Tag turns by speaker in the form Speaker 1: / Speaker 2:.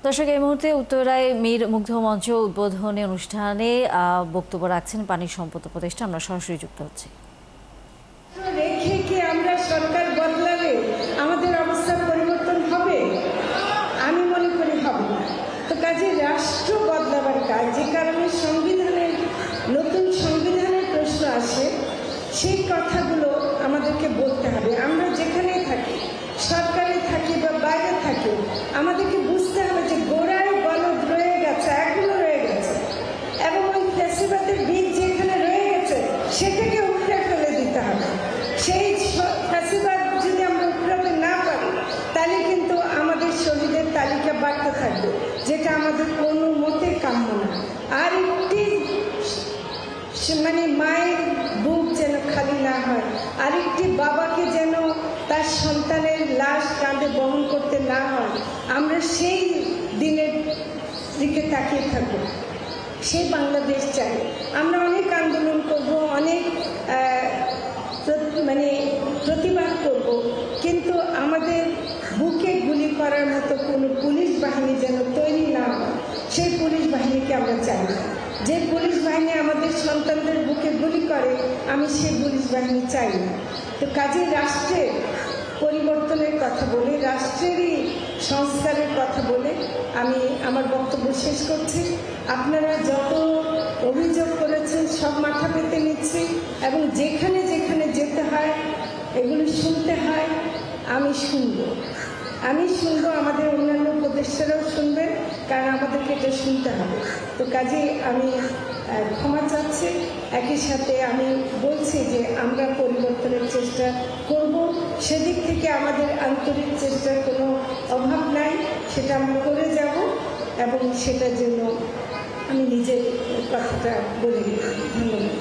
Speaker 1: দর্শক, এই মুহূর্তে উত্তরায় মীর মুগ্ধ মঞ্চ উদ্বোধনী অনুষ্ঠানে বক্তব্য রাখছেন পানি সম্পদ উপদেষ্টা। আমরা সরাসরি যুক্ত হচ্ছি।
Speaker 2: রেখে কি আমরা সরকার বদলালে আমাদের অবস্থা পরিবর্তন হবে? আমি মনে করি হবে না। তো কাজে রাষ্ট্র বদলাবার কাজ, যে কারণে নতুন সংবিধানের প্রশ্ন আসে, সেই কথাগুলো আমাদেরকে বলতে হবে। আমরা যেখানেই থাকি, সরকারে থাকি বা বাইরে থাকি, আমাদেরকে বুঝতে হবে যে গোড়ায় গলদ রয়ে গেছে, এখনো রয়ে গেছে, এবং ওই ফ্যাসিবাদের বীজ যেখানে রয়ে গেছে সেটাকে উপড়ে ফেলে দিতে হবে। সেই ফ্যাসিবাদ যদি আমরা উপড়াতে না পারি, তাহলে কিন্তু আমাদের শহীদের তালিকা বাড়তে থাকবে, যেটা আমাদের কোনো মতে কাম্য না। আর একটি মায়ের বুক যেন খালি না হয়, আরেকটি বাবাকে যেন তার সন্তানের লাশ কাঁধে বহন করতে না হয়, আমরা সেই দিনের দিকে তাকিয়ে থাকবো। সেই বাংলাদেশ চাই। আমরা অনেক আন্দোলন করব, অনেক প্রতিবাদ করব, কিন্তু আমাদের বুকে গুলি করার মতো কোনো পুলিশ বাহিনী যেন তৈরি না হয়, সেই পুলিশ বাহিনীকে আমরা চাই না। যে পুলিশ বাহিনী আমাদের সন্তানদের বুকে গুলি করে, আমি সেই পুলিশ বাহিনী চাই না। তো কাজে রাষ্ট্রের পরিবর্তনের কথা বলে, রাষ্ট্রেরই সংস্কারের কথা বলে আমি আমার বক্তব্য শেষ করছি। আপনারা যত অভিযোগ করেছেন সব মাথা পেতে নিচ্ছি, এবং যেখানে যেখানে যেতে হয়, এগুলো শুনতে হয়, আমি শুনবো। আমাদের অন্যান্য উপদেষ্টারাও শুনবেন, কারণ আমাদেরকে এটা শুনতে হবে। তো কাজেই আমি ক্ষমা চাচ্ছি। একই সাথে আমি বলছি যে আমরা পরিবর্তনের চেষ্টা করব, সেদিক থেকে আমাদের আন্তরিক চেষ্টার কোনো অভাব নাই, সেটা আমরা করে যাব, এবং সেটার জন্য আমি নিজের কথাটা বলে দিই। ধন্যবাদ।